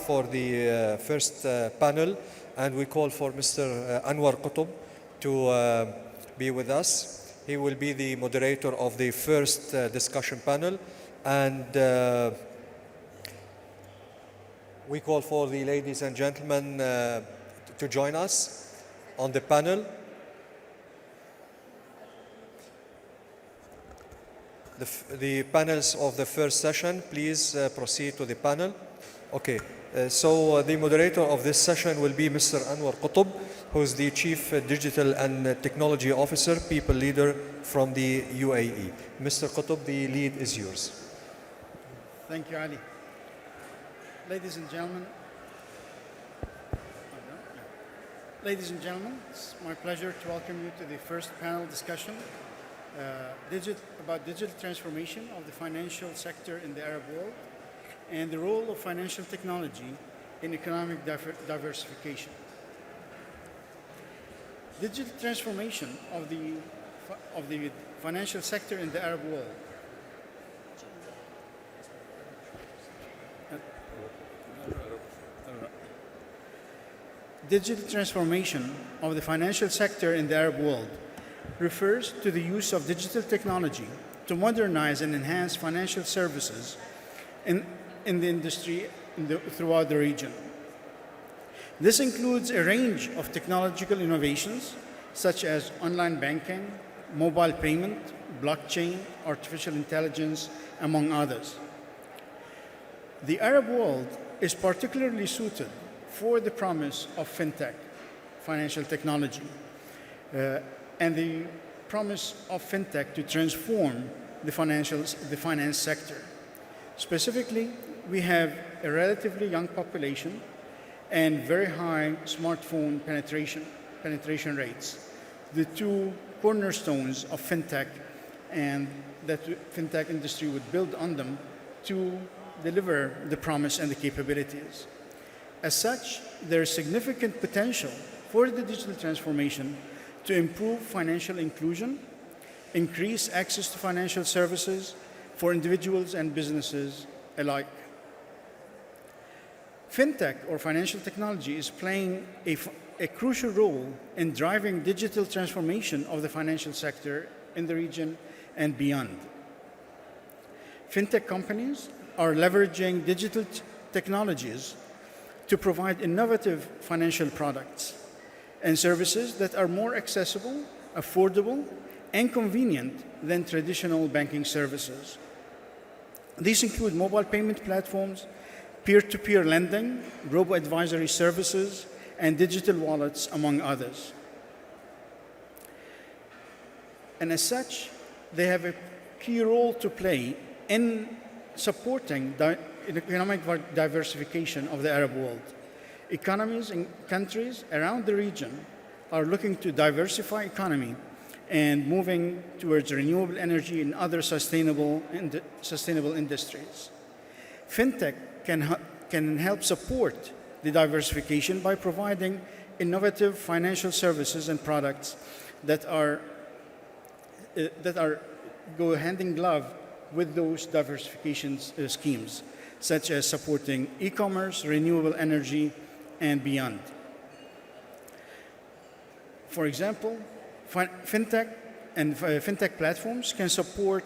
for the first panel, and we call for Mr. Anwar Qutb to be with us. He will be the moderator of the first discussion panel, and we call for the ladies and gentlemen to join us on the panel. The panels of the first session, please proceed to the panel. Okay, so the moderator of this session will be Mr. Anwar Qutb, who is the Chief Digital and Technology Officer, People Leader from the UAE. Mr. Qutb, the lead is yours. Thank you, Ali. Ladies and gentlemen, it's my pleasure to welcome you to the first panel discussion about digital transformation of the financial sector in the Arab world and the role of financial technology in economic diversification. Digital transformation of the financial sector in the Arab world. Digital transformation of the financial sector in the Arab world refers to the use of digital technology to modernize and enhance financial services in the industry throughout the region. This includes a range of technological innovations such as online banking, mobile payment, blockchain, artificial intelligence, among others. The Arab world is particularly suited for the promise of fintech, financial technology, and the promise of fintech to transform the finance sector. Specifically, we have a relatively young population and very high smartphone penetration rates, the two cornerstones of fintech, and that the fintech industry would build on them to deliver the promise and the capabilities. As such, there is significant potential for the digital transformation to improve financial inclusion, increase access to financial services for individuals and businesses alike. Fintech, or financial technology, is playing a crucial role in driving digital transformation of the financial sector in the region and beyond. Fintech companies are leveraging digital technologies to provide innovative financial products and services that are more accessible, affordable, and convenient than traditional banking services. These include mobile payment platforms, peer-to-peer lending, robo-advisory services, and digital wallets, among others. And as such, they have a key role to play in supporting economic diversification of the Arab world. Economies in countries around the region are looking to diversify economy and moving towards renewable energy and other sustainable industries. Fintech can help support the diversification by providing innovative financial services and products that go hand in glove with those diversification schemes, such as supporting e-commerce, renewable energy, and beyond. For example, fintech platforms can support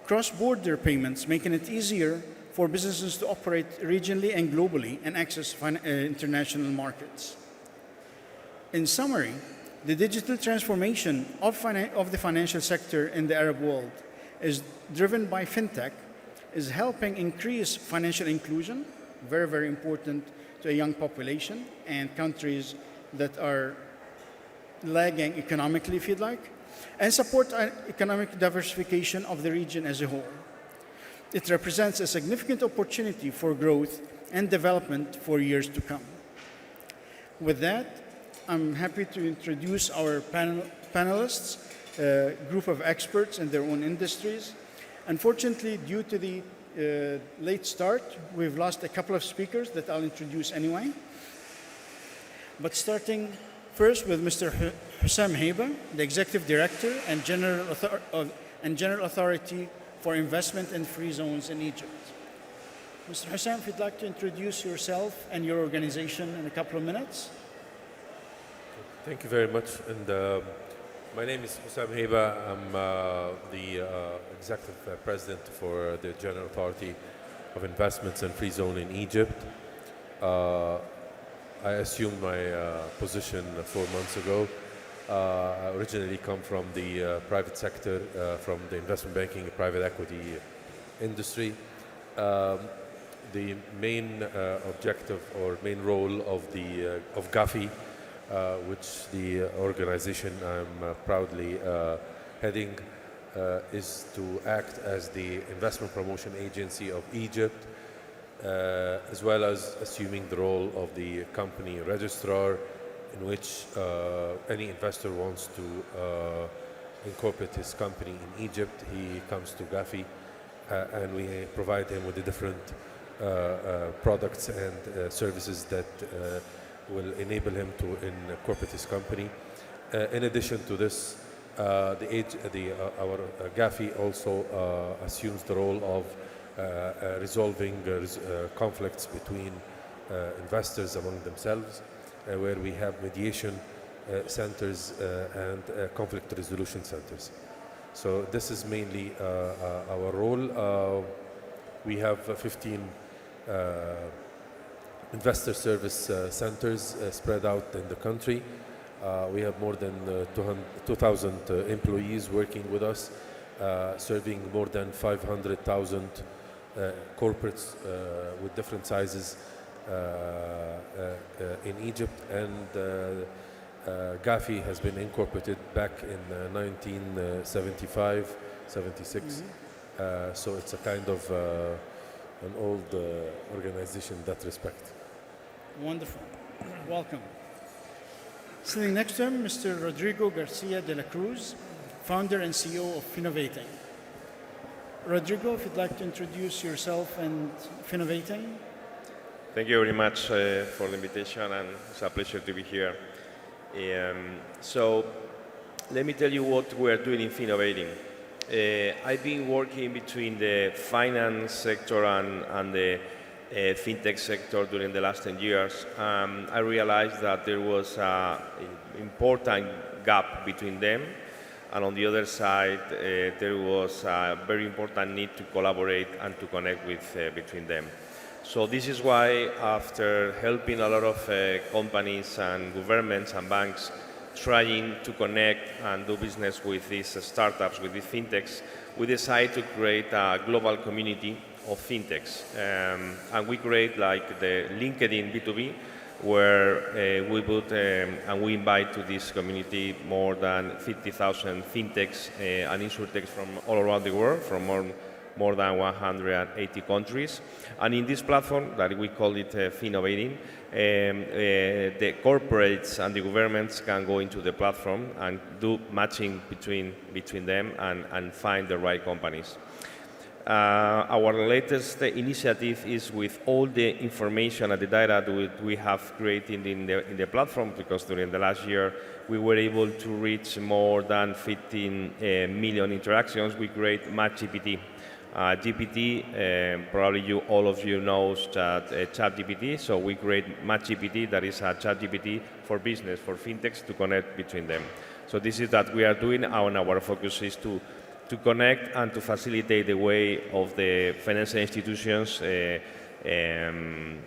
cross-border payments, making it easier for businesses to operate regionally and globally and access international markets. In summary, the digital transformation of the financial sector in the Arab world is driven by fintech, is helping increase financial inclusion, very, very important to a young population and countries that are lagging economically, if you'd like, and support economic diversification of the region as a whole. It represents a significant opportunity for growth and development for years to come. With that, I'm happy to introduce our panelists, a group of experts in their own industries. Unfortunately, due to the late start, we've lost a couple of speakers that I'll introduce anyway. But starting first with Mr. Hussam Haiba, the Executive Director and General Authority for Investment in Free Zones in Egypt. Mr. Hussain, if you'd like to introduce yourself and your organization in a couple of minutes. Thank you very much. And my name is Hussam Heba. I'm the executive president for the General Authority of Investments and Free Zone in Egypt. I assumed my position 4 months ago. I originally come from the private sector, from the investment banking and private equity industry. The main objective or main role of Gafi, which the organization I'm proudly heading, is to act as the investment promotion agency of Egypt, as well as assuming the role of the company registrar, in which any investor wants to incorporate his company in Egypt, he comes to Gafi, and we provide him with the different products and services that will enable him to incorporate his company. In addition to this, our Gafi also assumes the role of resolving conflicts between investors among themselves, where we have mediation centers and conflict resolution centers. So this is mainly our role. We have 15 investor service centers spread out in the country. We have more than 2,000 employees working with us, serving more than 500,000 corporates with different sizes in Egypt. And Gafi has been incorporated back in 1975, 76. So it's a kind of an old organization in that respect. Wonderful. Welcome. Sitting next to him, Mr. Rodrigo Garcia de la Cruz, founder and CEO of Finnovating. Rodrigo, if you'd like to introduce yourself and Finnovating. Thank you very much for the invitation, and it's a pleasure to be here. So let me tell you what we're doing in Finnovating. I've been working between the finance sector and the fintech sector during the last 10 years. I realized that there was an important gap between them, and on the other side, there was a very important need to collaborate and to connect with between them. So this is why, after helping a lot of companies and governments and banks trying to connect and do business with these startups, with these fintechs, we decided to create a global community of fintechs. And we create like the LinkedIn B2B, where we put and we invite to this community more than 50,000 fintechs and insurtechs from all around the world, from more than 180 countries. And in this platform, that we call it Finnovating, the corporates and the governments can go into the platform and do matching between them and find the right companies. Our latest initiative is with all the information and the data that we have created in the platform, because during the last year we were able to reach more than 15 million interactions. We create MatchGPT. GPT, probably all of you know ChatGPT, so we create MatchGPT, that is a ChatGPT for business, for fintechs to connect between them. So this is that we are doing, and our focus is to connect and to facilitate the way of the financial institutions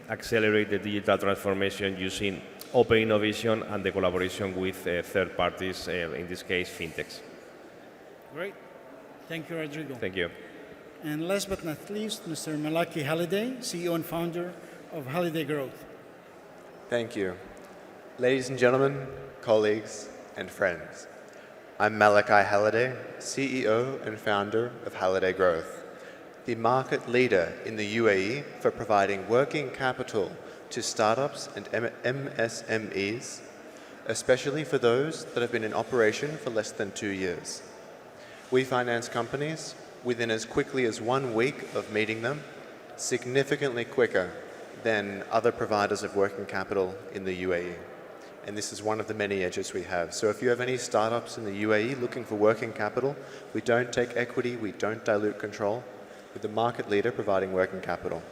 accelerate the digital transformation using open innovation and the collaboration with third parties, in this case, fintechs. Great. Thank you, Rodrigo. Thank you. And last but not least, Mr. Malaki Halliday, CEO and founder of Halliday Growth. Thank you. Ladies and gentlemen, colleagues, and friends, I'm Malachi Halliday, CEO and founder of Halliday Growth, the market leader in the UAE for providing working capital to startups and MSMEs, especially for those that have been in operation for less than 2 years. We finance companies within as quickly as 1 week of meeting them, significantly quicker than other providers of working capital in the UAE. And this is one of the many edges we have. So if you have any startups in the UAE looking for working capital, we don't take equity, we don't dilute control. We're the market leader providing working capital.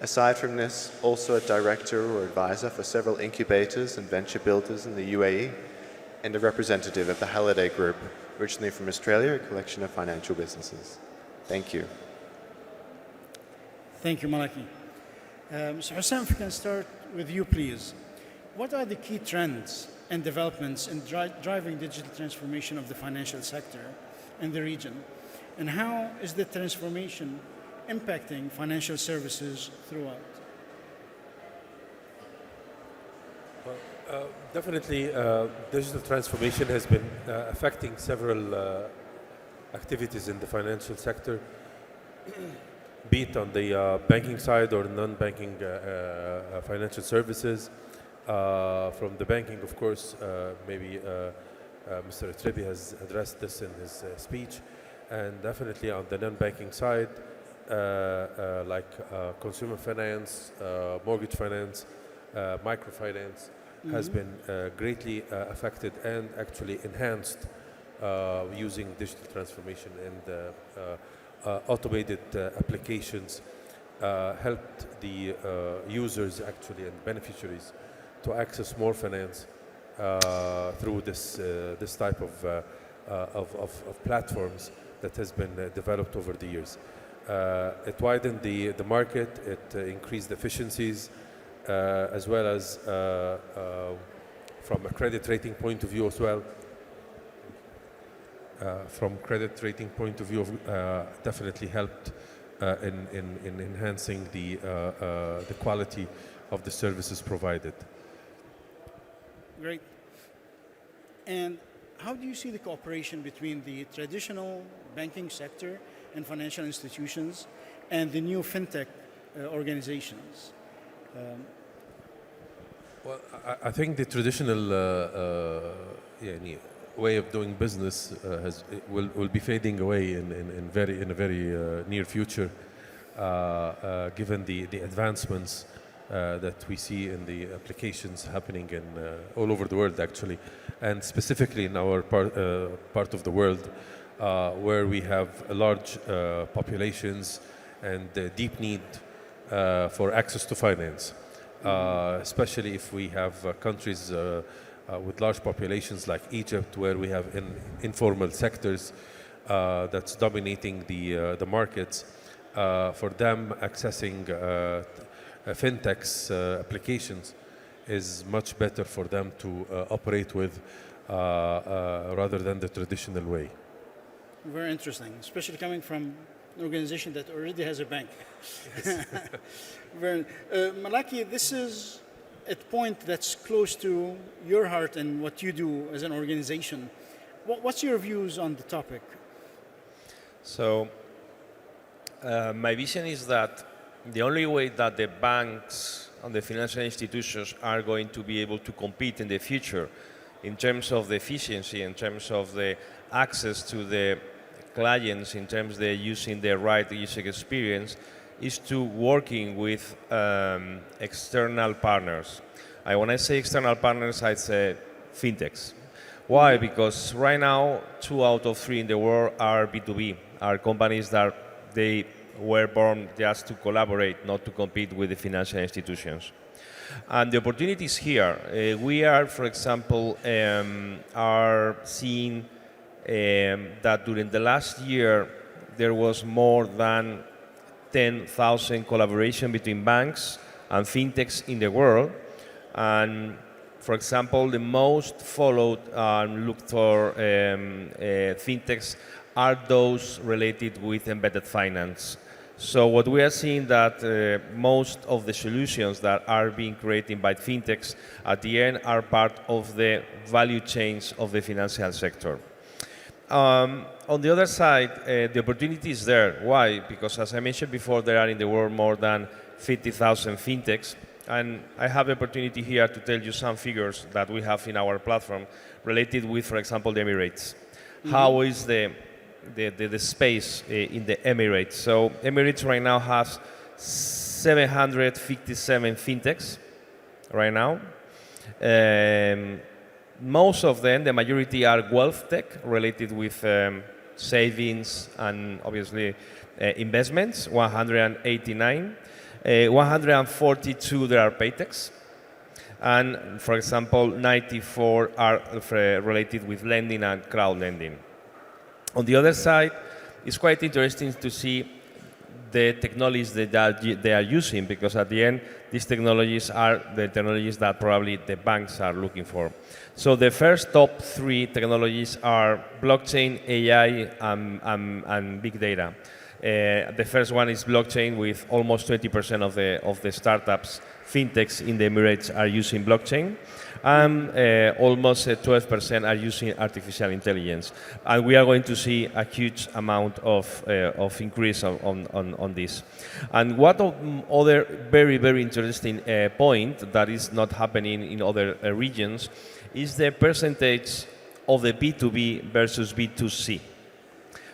Aside from this, also a director or advisor for several incubators and venture builders in the UAE, and a representative of the Halliday Group, originally from Australia, a collection of financial businesses. Thank you. Thank you, Malaki. Mr. Hussein, if we can start with you, please. What are the key trends and developments in driving digital transformation of the financial sector in the region? And how is the transformation impacting financial services throughout? Definitely, digital transformation has been affecting several activities in the financial sector, be it on the banking side or non-banking financial services. From the banking, of course, maybe Mr. Atrebi has addressed this in his speech, and definitely on the non-banking side, like consumer finance, mortgage finance, microfinance, has been greatly affected and actually enhanced using digital transformation, and automated applications helped the users actually and beneficiaries to access more finance through this type of platforms that has been developed over the years. It widened the market, it increased efficiencies, as well as from a credit rating point of view as well. From credit rating point of view, definitely helped in enhancing the quality of the services provided. Great. And how do you see the cooperation between the traditional banking sector and financial institutions and the new fintech organizations? Well, I think the traditional way of doing business will be fading away in a very near future, given the advancements that we see in the applications happening in all over the world, actually, and specifically in our part of the world, where we have large populations and deep need for access to finance, especially if we have countries with large populations like Egypt, where we have informal sectors that's dominating the markets. For them, accessing fintechs applications is much better for them to operate with rather than the traditional way. Very interesting, especially coming from an organization that already has a bank. Malaki, this is a point that's close to your heart and what you do as an organization. What's your views on the topic? So, my vision is that the only way that the banks and the financial institutions are going to be able to compete in the future in terms of the efficiency, in terms of the access to the clients, in terms of using the right user experience, is to working with external partners. When I say external partners, I say fintechs. Why? Because right now, 2 out of 3 in the world are B2B, are companies that they were born just to collaborate, not to compete with the financial institutions. And the opportunities here, we are, for example, are seeing that during the last year, there was more than 10,000 collaboration between banks and fintechs in the world. And for example, the most followed and looked for fintechs are those related with embedded finance. So what we are seeing that most of the solutions that are being created by fintechs at the end are part of the value chains of the financial sector. On the other side, the opportunity is there. Why? Because as I mentioned before, there are in the world more than 50,000 fintechs. And I have the opportunity here to tell you some figures that we have in our platform related with, for example, the Emirates. Mm-hmm. How is the space in the Emirates? So Emirates right now has 757 fintechs right now. Most of them, the majority are wealth tech related with savings and obviously investments, 189. 142 there are paytechs. And for example, 94 are related with lending and crowd lending. On the other side, it's quite interesting to see the technologies that they are using, because at the end, these technologies are the technologies that probably the banks are looking for. So the first top 3 technologies are blockchain, AI, and big data. The first one is blockchain, with almost 20% of the startups, fintechs in the Emirates are using blockchain, and almost 12% are using artificial intelligence. And we are going to see a huge amount of increase on this. And what other very, very interesting point that is not happening in other regions is the percentage of the B2B versus B2C.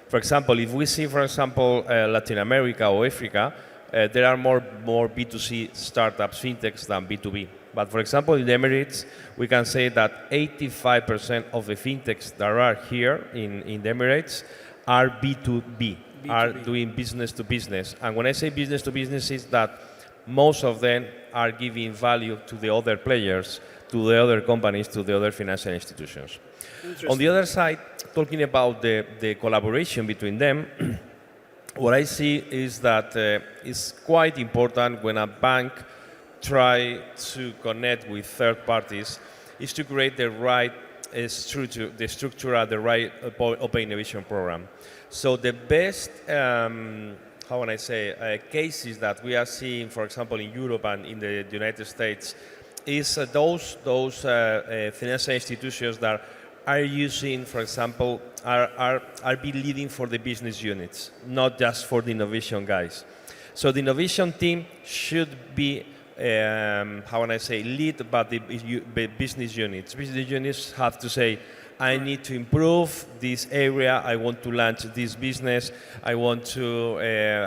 For example, if we see, for example, Latin America or Africa, there are more B2C startups, fintechs, than B2B. But for example, in the Emirates, we can say that 85% of the fintechs that are here in the Emirates are B2B, are doing business to business. And when I say business to business, is that most of them are giving value to the other players, to the other companies, to the other financial institutions. On the other side, talking about the collaboration between them, what I see is that it's quite important when a bank tries to connect with third parties is to create the right structure, the right open innovation program. So the best, how can I say, cases that we are seeing, for example, in Europe and in the United States, is those financial institutions that are using, for example, are be leading for the business units, not just for the innovation guys. So the innovation team should be, how can I say, lead by the business units. Business units have to say, I need to improve this area, I want to launch this business, I want to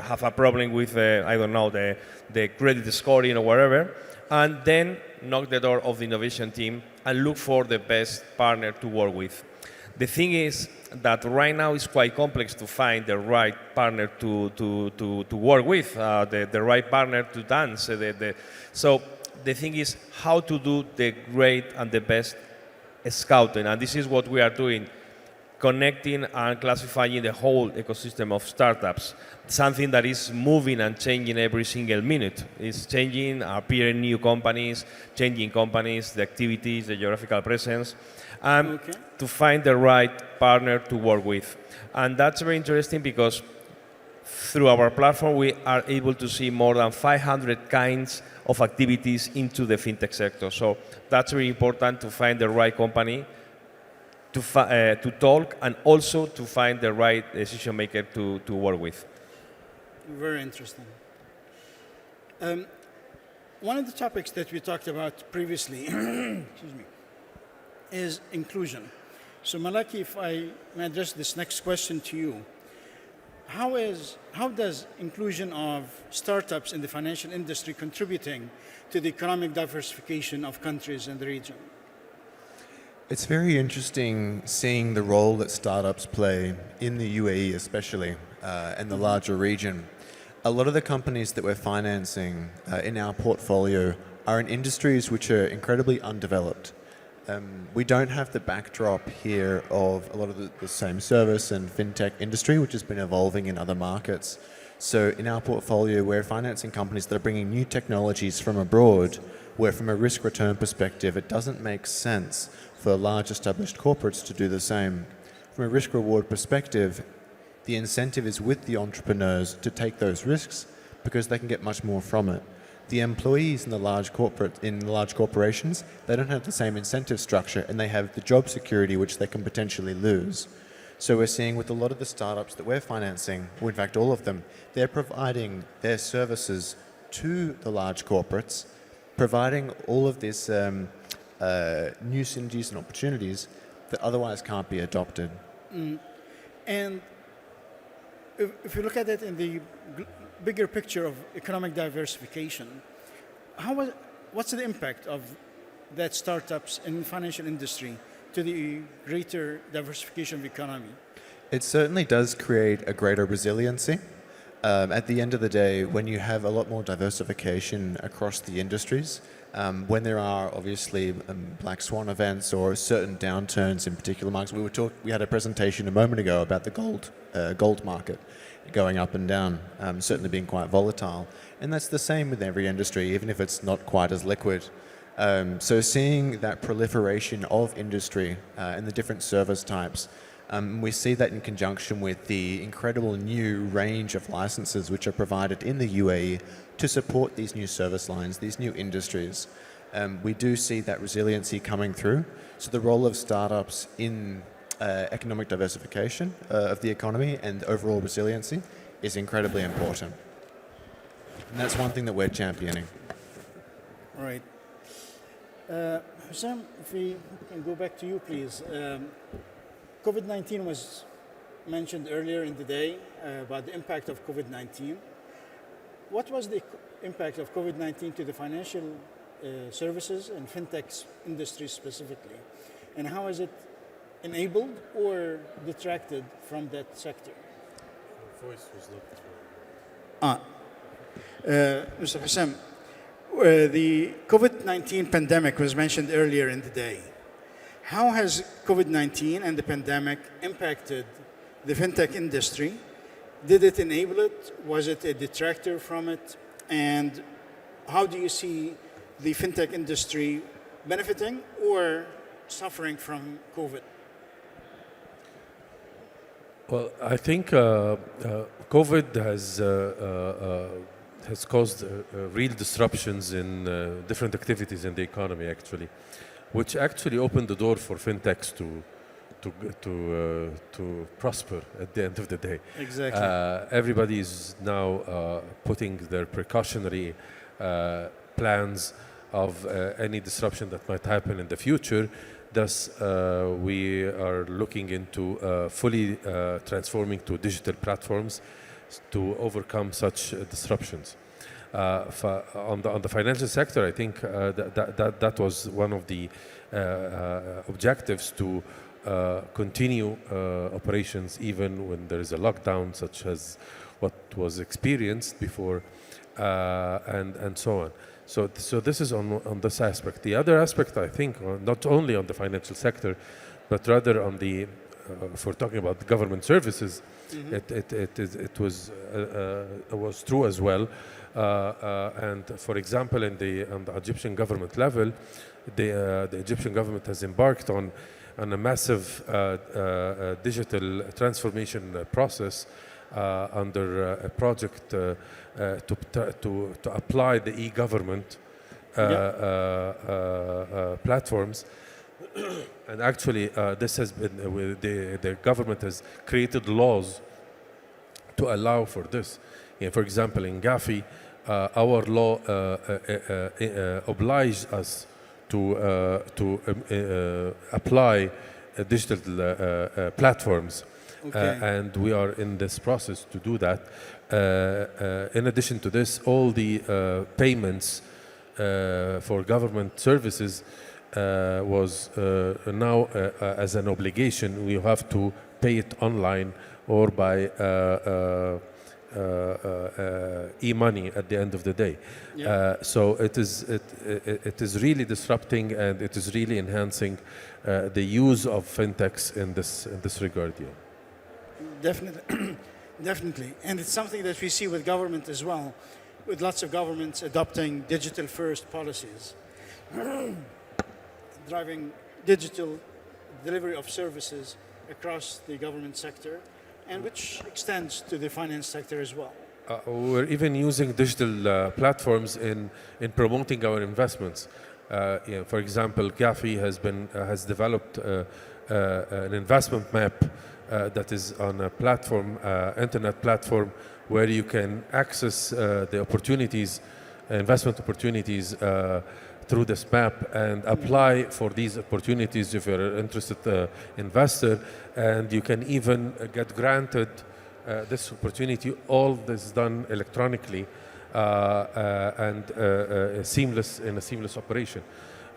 have a problem with, I don't know, the credit scoring or whatever, and then knock the door of the innovation team and look for the best partner to work with. The thing is that right now it's quite complex to find the right partner to work with, the right partner to dance. So the thing is how to do the great and the best scouting, and this is what we are doing, connecting and classifying the whole ecosystem of startups, something that is moving and changing every single minute. It's changing, appearing new companies, changing companies, the activities, the geographical presence, and to find the right partner to work with. And that's very interesting because through our platform we are able to see more than 500 kinds of activities into the fintech sector. So that's very important to find the right company, to talk, and also to find the right decision maker to work with. Very interesting. One of the topics that we talked about previously excuse me, is inclusion. So Malaki, if I may address this next question to you, how does inclusion of startups in the financial industry contributing to the economic diversification of countries in the region? It's very interesting seeing the role that startups play in the UAE especially, and the larger region. A lot of the companies that we're financing in our portfolio are in industries which are incredibly undeveloped. We don't have the backdrop here of a lot of the same service and fintech industry, which has been evolving in other markets. So in our portfolio, we're financing companies that are bringing new technologies from abroad, where from a risk-return perspective, it doesn't make sense for large established corporates to do the same. From a risk-reward perspective, the incentive is with the entrepreneurs to take those risks because they can get much more from it. The employees in the large corporations, they don't have the same incentive structure, and they have the job security which they can potentially lose. So we're seeing with a lot of the startups that we're financing, or in fact all of them, they're providing their services to the large corporates, providing all of this new synergies and opportunities that otherwise can't be adopted. And if you look at it in the bigger picture of economic diversification, what's the impact of that startups in the financial industry to the greater diversification of the economy? It certainly does create a greater resiliency. At the end of the day, when you have a lot more diversification across the industries, when there are obviously black swan events or certain downturns in particular markets, we had a presentation a moment ago about the gold market going up and down, certainly being quite volatile, and that's the same with every industry, even if it's not quite as liquid. So seeing that proliferation of industry and the different service types, we see that in conjunction with the incredible new range of licenses which are provided in the UAE to support these new service lines, these new industries. We do see that resiliency coming through. So the role of startups in economic diversification of the economy and overall resiliency is incredibly important. And that's one thing that we're championing. All right. Hussam, if we can go back to you, please. COVID-19 was mentioned earlier in the day about the impact of COVID-19. What was the impact of COVID-19 to the financial services and fintech industry specifically? And how has it enabled or detracted from that sector? Voice was not. Mr. Hussam, the COVID-19 pandemic was mentioned earlier in the day. How has COVID-19 and the pandemic impacted the fintech industry? Did it enable it? Was it a detractor from it? And how do you see the fintech industry benefiting or suffering from COVID? Well, I think COVID has caused real disruptions in different activities in the economy, actually, which actually opened the door for fintechs to prosper at the end of the day. Exactly. Everybody is now putting their precautionary plans of any disruption that might happen in the future. Thus, we are looking into fully transforming to digital platforms to overcome such disruptions. On the financial sector, I think that was one of the objectives to continue operations even when there is a lockdown, such as what was experienced before, and so on. So this is on this aspect. The other aspect, I think, not only on the financial sector, but rather on the, if we're talking about government services, it was true as well. And for example, on the Egyptian government level, the Egyptian government has embarked on a massive digital transformation process under a project to apply the e-government platforms. And actually, this has been the government has created laws to allow for this. For example, in Gafi, our law obliged us to apply digital platforms. Okay. And we are in this process to do that. In addition to this, all the payments for government services was now as an obligation. We have to pay it online or by e-money at the end of the day. So it is really disrupting, and it is really enhancing the use of fintechs in this regard. Yeah. Definitely, definitely. And it's something that we see with government as well, with lots of governments adopting digital-first policies, driving digital delivery of services across the government sector, and which extends to the finance sector as well. We're even using digital platforms in promoting our investments. For example, Gafi has developed an investment map that is on a platform, internet platform, where you can access the opportunities, investment opportunities through this map and apply for these opportunities if you're an interested investor, and you can even get granted this opportunity. All this done electronically and in a seamless operation.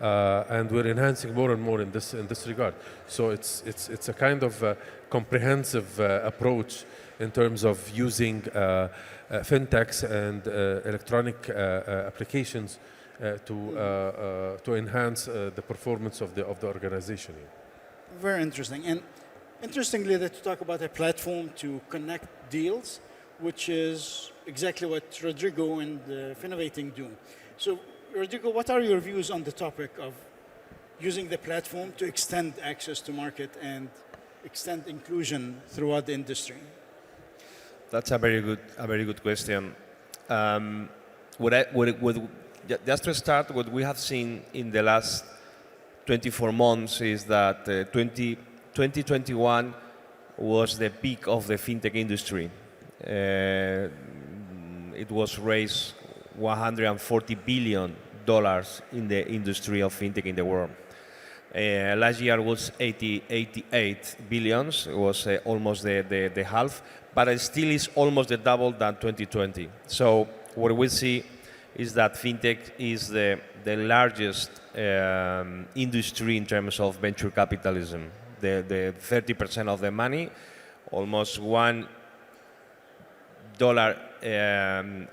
And we're enhancing more and more in this regard. So it's a kind of comprehensive approach in terms of using fintechs and electronic applications to enhance the performance of the organization. Very interesting. And interestingly, that you talk about a platform to connect deals, which is exactly what Rodrigo and Finnovating do. So, Rodrigo, what are your views on the topic of using the platform to extend access to market and extend inclusion throughout the industry? That's a very good question. Just to start, what we have seen in the last 24 months is that 2021 was the peak of the fintech industry. It was raised $140 billion in the industry of fintech in the world. Last year was 88 billions. It was almost the half, but it still is almost the double than 2020. So what we see is that fintech is the largest industry in terms of venture capitalism. The 30% of the money, almost $1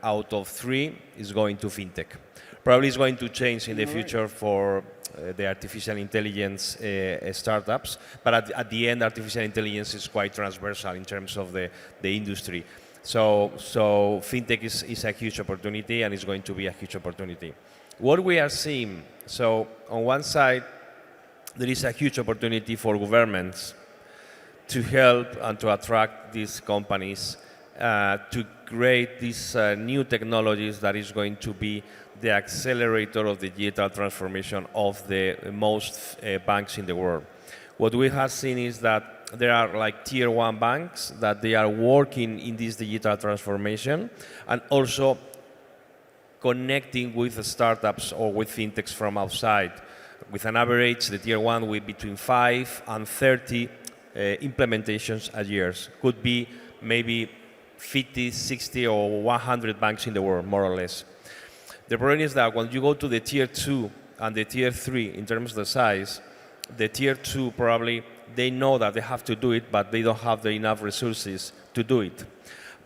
out of 3 is going to fintech. Probably it's going to change in the future for the artificial intelligence startups, but at the end, artificial intelligence is quite transversal in terms of the industry. So fintech is a huge opportunity, and it's going to be a huge opportunity. What we are seeing, so on one side, there is a huge opportunity for governments to help and to attract these companies to create these new technologies that is going to be the accelerator of the digital transformation of the most banks in the world. What we have seen is that there are like tier 1 banks that they are working in this digital transformation and also connecting with the startups or with fintechs from outside. With an average, the tier 1 with between 5 and 30 implementations a year. Could be maybe 50, 60 or 100 banks in the world, more or less. The problem is that when you go to the tier 2 and the tier 3 in terms of the size, the tier 2 probably, they know that they have to do it, but they don't have the enough resources to do it.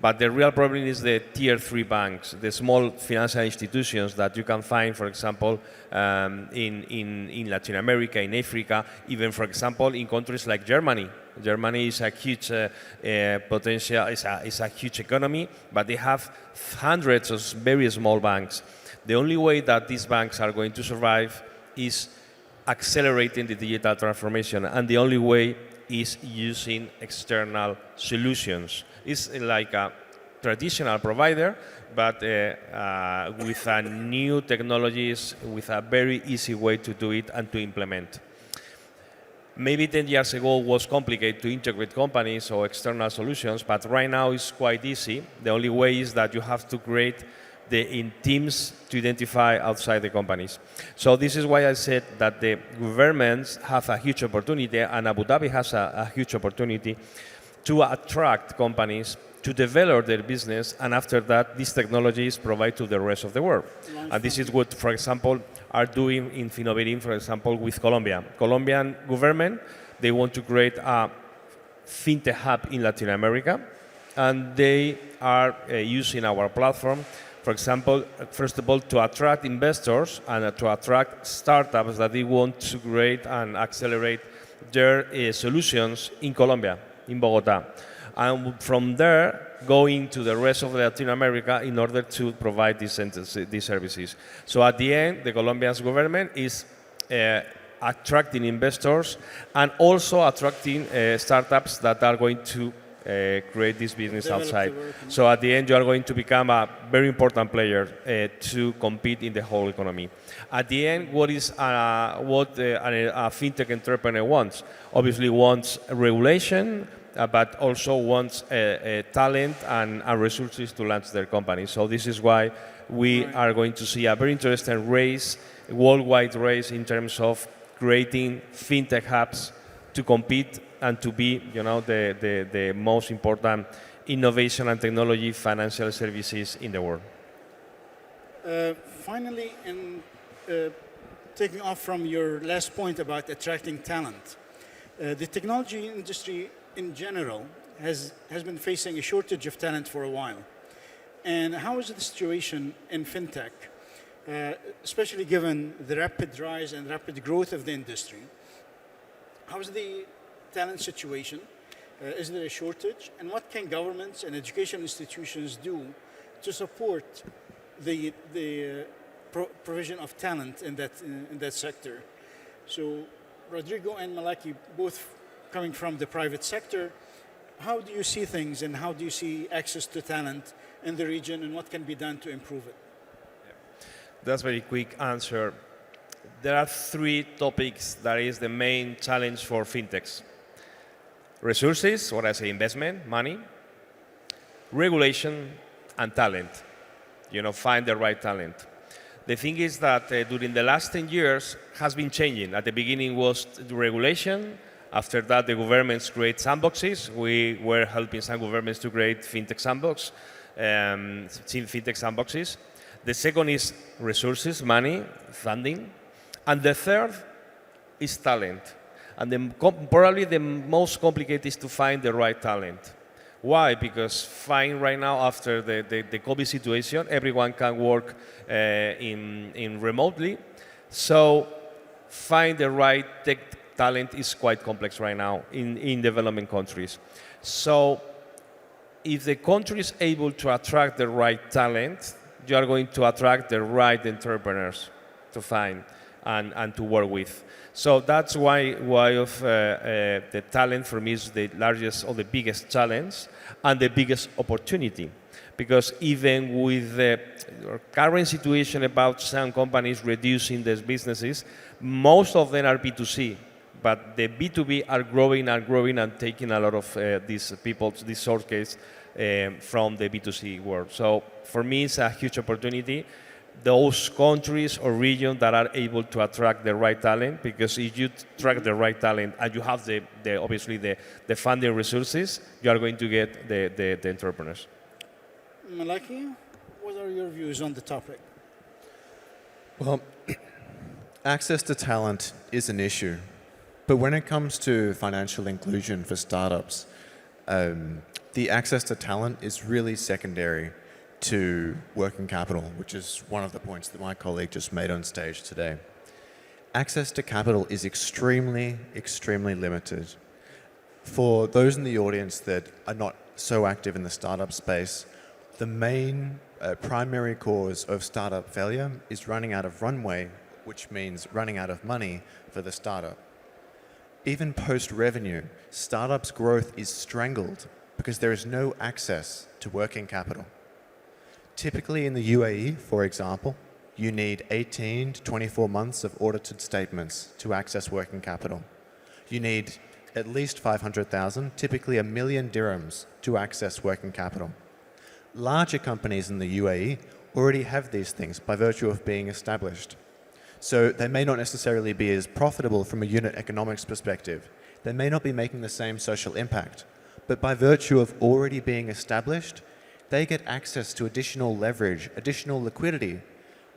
But the real problem is the tier 3 banks, the small financial institutions that you can find, for example, in Latin America, in Africa, even, for example, in countries like Germany. Germany is a huge potential, is a huge economy, but they have hundreds of very small banks. The only way that these banks are going to survive is accelerating the digital transformation, and the only way is using external solutions. It's like a traditional provider, but with new technologies, with a very easy way to do it and to implement. Maybe 10 years ago it was complicated to integrate companies or external solutions, but right now it's quite easy. The only way is that you have to create in teams to identify outside the companies. So this is why I said that the governments have a huge opportunity, and Abu Dhabi has a huge opportunity to attract companies to develop their business, and after that, these technologies provide to the rest of the world. And this is what, for example, are doing in Finnovating, for example, with Colombia. Colombian government, they want to create a fintech hub in Latin America, and they are using our platform, for example, first of all, to attract investors and to attract startups that they want to create and accelerate their solutions in Colombia, in Bogota. And from there, going to the rest of Latin America in order to provide these services. So at the end, the Colombian government is attracting investors and also attracting startups that are going to create this business outside. So at the end, you are going to become a very important player to compete in the whole economy. At the end, what a fintech entrepreneur wants? Obviously wants regulation, but also wants talent and resources to launch their company. So this is why we are going to see a very interesting race, worldwide race in terms of creating fintech hubs to compete and to be, the most important innovation and technology financial services in the world. Finally, taking off from your last point about attracting talent, the technology industry in general has been facing a shortage of talent for a while. And how is the situation in fintech, especially given the rapid rise and rapid growth of the industry? How is the talent situation? Is there a shortage? And what can governments and education institutions do to support the provision of talent in that sector? So Rodrigo and Malaki, both coming from the private sector, how do you see things and how do you see access to talent in the region and what can be done to improve it? That's a very quick answer. There are three topics that is the main challenge for fintechs. Resources, what I say, investment, money, regulation, and talent. Find the right talent. The thing is that during the last 10 years has been changing. At the beginning was the regulation. After that, the governments create sandboxes. We were helping some governments to create fintech sandboxes. The second is resources, money, funding. And the third is talent. And probably the most complicated is to find the right talent. Why? Because right now, after the COVID situation, everyone can work in remotely. So find the right tech talent is quite complex right now in developing countries. So if the country is able to attract the right talent, you are going to attract the right entrepreneurs to find and to work with. So that's why the talent for me is the largest or the biggest challenge and the biggest opportunity. Because even with the current situation about some companies reducing their businesses, most of them are B2C. But the B2B are growing and taking a lot of these people, this short case, from the B2C world. So for me, it's a huge opportunity. Those countries or regions that are able to attract the right talent, because if you attract the right talent and you have obviously the funding resources, you are going to get the entrepreneurs. Malaki, what are your views on the topic? Well, access to talent is an issue. But when it comes to financial inclusion for startups, the access to talent is really secondary to working capital, which is one of the points that my colleague just made on stage today. Access to capital is extremely, extremely limited. For those in the audience that are not so active in the startup space, the main primary cause of startup failure is running out of runway, which means running out of money for the startup. Even post-revenue, startups' growth is strangled because there is no access to working capital. Typically in the UAE, for example, you need 18 to 24 months of audited statements to access working capital. You need at least 500,000, typically $1 million dirhams to access working capital. Larger companies in the UAE already have these things by virtue of being established. So they may not necessarily be as profitable from a unit economics perspective. They may not be making the same social impact. But by virtue of already being established, they get access to additional leverage, additional liquidity,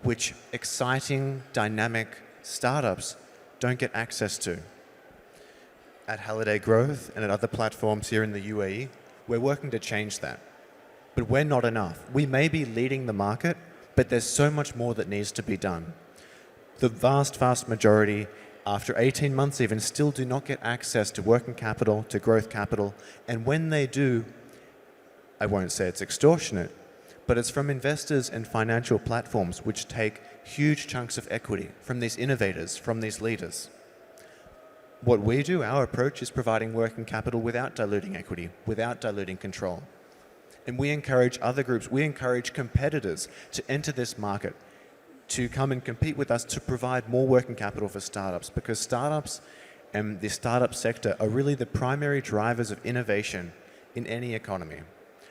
which exciting, dynamic startups don't get access to. At Halliday Growth and at other platforms here in the UAE, we're working to change that. But we're not enough. We may be leading the market, but there's so much more that needs to be done. The vast majority, after 18 months even, still do not get access to working capital, to growth capital, and when they do, I won't say it's extortionate, but it's from investors and financial platforms which take huge chunks of equity from these innovators, from these leaders. What we do, our approach, is providing working capital without diluting equity, without diluting control. And we encourage other groups, we encourage competitors to enter this market, to come and compete with us to provide more working capital for startups, because startups and the startup sector are really the primary drivers of innovation in any economy.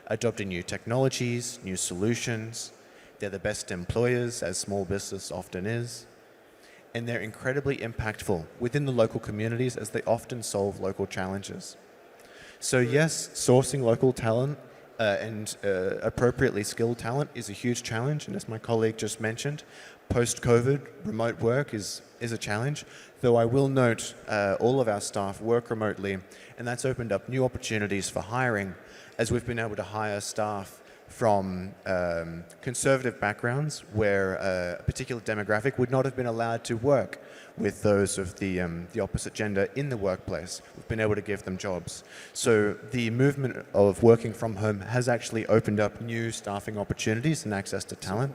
Adopting new technologies, new solutions. They're the best employers, as small business often is. And they're incredibly impactful within the local communities as they often solve local challenges. So yes, sourcing local talent appropriately skilled talent is a huge challenge. And as my colleague just mentioned, post-COVID, remote work is a challenge. Though I will note all of our staff work remotely, and that's opened up new opportunities for hiring, as we've been able to hire staff from conservative backgrounds where a particular demographic would not have been allowed to work with those of the opposite gender in the workplace. We've been able to give them jobs. So the movement of working from home has actually opened up new staffing opportunities and access to talent.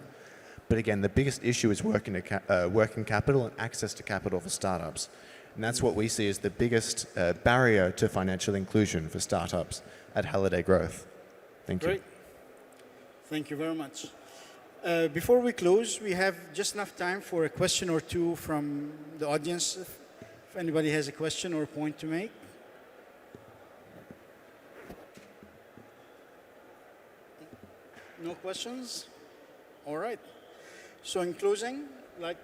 But again, the biggest issue is working capital and access to capital for startups. And that's what we see as the biggest barrier to financial inclusion for startups at Halliday Growth. Thank you. Great. Thank you very much. Before we close, we have just enough time for a question or two from the audience. If anybody has a question or a point to make. No questions? All right. So in closing, I'd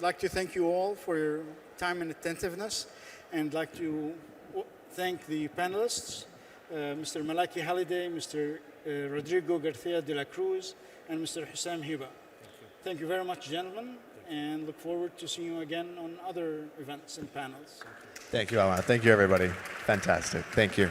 like to thank you all for your time and attentiveness, and like to thank the panelists, Mr. Malaki Halliday, Mr. Rodrigo Garcia de la Cruz, and Mr. Hussam Hiba. Thank you very much, gentlemen, and look forward to seeing you again on other events and panels. Thank you, Alan. Thank you, everybody. Fantastic. Thank you.